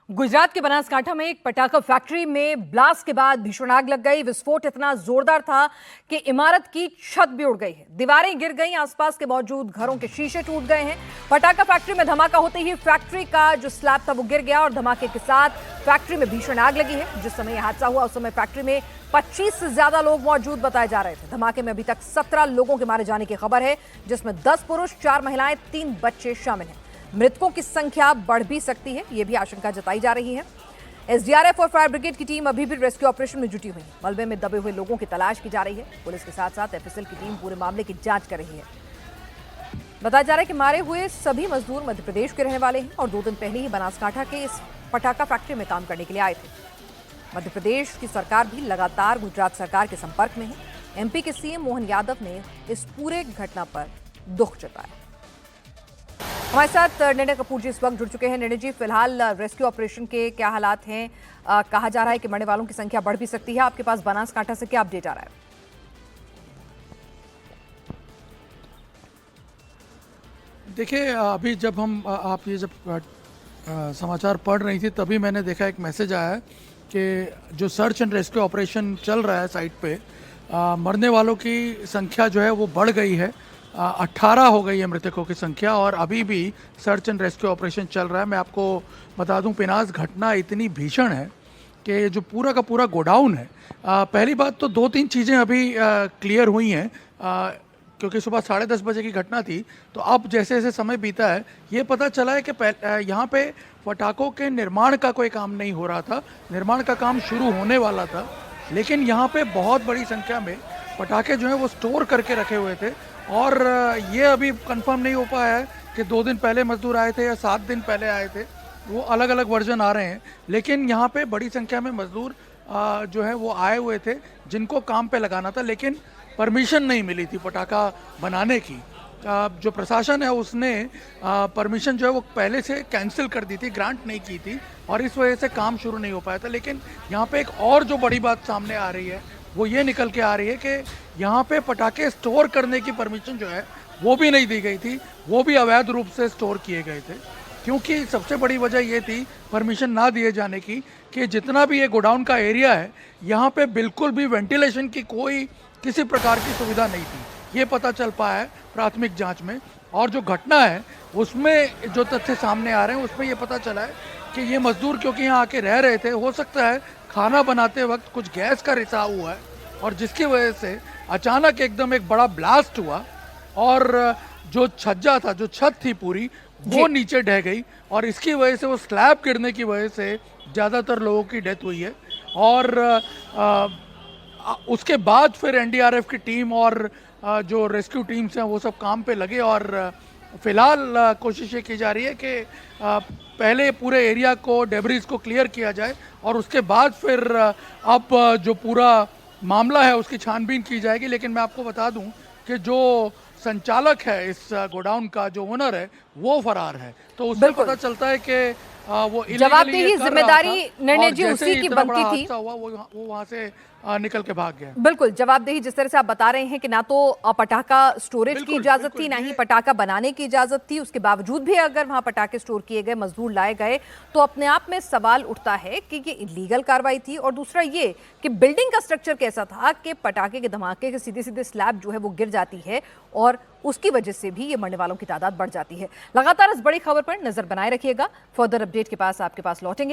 गुजरात के बनासकांठा में एक पटाखा फैक्ट्री में ब्लास्ट के बाद भीषण आग लग गई। विस्फोट इतना जोरदार था कि इमारत की छत भी उड़ गई है, दीवारें गिर गई, आसपास के मौजूद घरों के शीशे टूट गए हैं। पटाखा फैक्ट्री में धमाका होते ही फैक्ट्री का जो स्लैब था वो गिर गया और धमाके के साथ फैक्ट्री में भीषण आग लगी है। जिस समय यह हादसा हुआ उस समय फैक्ट्री में 25 से ज्यादा लोग मौजूद बताए जा रहे थे। धमाके में अभी तक 17 लोगों के मारे जाने की खबर है, जिसमें 10 पुरुष, 4 महिलाएं, 3 बच्चे शामिल हैं। मृतकों की संख्या बढ़ भी सकती है, यह भी आशंका जताई जा रही है। एसडीआरएफ और फायर ब्रिगेड की टीम अभी भी रेस्क्यू ऑपरेशन में जुटी हुई है। मलबे में दबे हुए लोगों की तलाश की जा रही है। पुलिस के साथ साथ एफएसएल की टीम पूरे मामले की जांच कर रही है। बताया जा रहा है कि मारे हुए सभी मजदूर मध्य प्रदेश के रहने वाले हैं और 2 दिन पहले ही बनासकांठा के इस पटाखा फैक्ट्री में काम करने के लिए आए थे। मध्य प्रदेश की सरकार भी लगातार गुजरात सरकार के संपर्क में है। एमपी के सीएम मोहन यादव ने इस पूरे घटना पर दुख जताया। हमारे साथ निर्णय कपूर जी इस वक्त जुड़ चुके हैं। निर्णय जी, फिलहाल रेस्क्यू ऑपरेशन के क्या हालात हैं? कहा जा रहा है कि मरने वालों की संख्या बढ़ भी सकती है। आपके पास बनासकांठा से क्या अपडेट आ रहा है? देखिए, अभी जब हम आप ये जब समाचार पढ़ रही थी तभी मैंने देखा एक मैसेज आया है कि जो सर्च एंड रेस्क्यू ऑपरेशन चल रहा है साइट पे, मरने वालों की संख्या जो है वो बढ़ गई है। 18 हो गई है मृतकों की संख्या और अभी भी सर्च एंड रेस्क्यू ऑपरेशन चल रहा है। मैं आपको बता दूं, पिनास घटना इतनी भीषण है कि जो पूरा का पूरा गोडाउन है, पहली बात तो 2-3 चीज़ें अभी क्लियर हुई हैं, क्योंकि सुबह 10:30 बजे की घटना थी। तो अब जैसे जैसे समय बीता है ये पता चला है कि यहाँ पे पटाखों के निर्माण का कोई काम नहीं हो रहा था। निर्माण का काम शुरू होने वाला था, लेकिन यहाँ पे बहुत बड़ी संख्या में पटाखे जो हैं वो स्टोर करके रखे हुए थे। और ये अभी कंफर्म नहीं हो पाया है कि 2 दिन पहले मजदूर आए थे या 7 दिन पहले आए थे, वो अलग अलग वर्जन आ रहे हैं। लेकिन यहाँ पे बड़ी संख्या में मजदूर जो है वो आए हुए थे जिनको काम पे लगाना था, लेकिन परमिशन नहीं मिली थी पटाखा बनाने की। जो प्रशासन है उसने परमिशन जो है वो पहले से कैंसिल कर दी थी, ग्रांट नहीं की थी और इस वजह से काम शुरू नहीं हो पाया था। लेकिन यहाँ पे एक और जो बड़ी बात सामने आ रही है वो ये निकल के आ रही है कि यहाँ पे पटाखे स्टोर करने की परमिशन जो है वो भी नहीं दी गई थी, वो भी अवैध रूप से स्टोर किए गए थे। क्योंकि सबसे बड़ी वजह ये थी परमिशन ना दिए जाने की कि जितना भी ये गोडाउन का एरिया है यहाँ पे बिल्कुल भी वेंटिलेशन की कोई किसी प्रकार की सुविधा नहीं थी। ये पता चल पाया है प्राथमिक जांच में। और जो घटना है उसमें जो तथ्य सामने आ रहे हैं उसमें ये पता चला है कि ये मजदूर क्योंकि यहाँ आके रह रहे थे, हो सकता है खाना बनाते वक्त कुछ गैस का रिसाव हुआ है और जिसकी वजह से अचानक एकदम एक बड़ा ब्लास्ट हुआ और जो छज्जा था, जो छत थी पूरी, वो नीचे ढह गई और इसकी वजह से वो स्लैब गिरने की वजह से ज़्यादातर लोगों की डेथ हुई है। और उसके बाद फिर एनडीआरएफ की टीम और जो रेस्क्यू टीम्स हैं वो सब काम पे लगे और फिलहाल कोशिश ये की जा रही है कि पहले पूरे एरिया को, डेब्रिज को क्लियर किया जाए और उसके बाद फिर अब जो पूरा मामला है उसकी छानबीन की जाएगी। लेकिन मैं आपको बता दूं कि जो संचालक है इस गोडाउन का, जो ओनर है, वो फरार है। तो उससे पता चलता है कि वो जवाबदेही, जिम्मेदारी निर्णय जी उसी की बनती थी। हुआ वो वहां से निकल के भाग गया। बिल्कुल, जवाबदेही जिस तरह से आप बता रहे हैं कि ना तो पटाखा स्टोरेज की इजाजत थी, ना ही पटाखा बनाने की इजाजत थी, उसके बावजूद भी अगर वहां पटाखे स्टोर किए गए, मजदूर लाए गए, तो अपने आप में सवाल उठता है कि ये इलीगल कार्रवाई थी। और दूसरा ये कि बिल्डिंग का स्ट्रक्चर कैसा था कि पटाखे के धमाके के सीधे सीधे स्लैब जो है वो गिर जाती है और उसकी वजह से भी ये मरने वालों की तादाद बढ़ जाती है। लगातार इस बड़ी खबर पर नजर बनाए रखिएगा। फर्दर अपडेट के पास आपके पास लौटेंगे।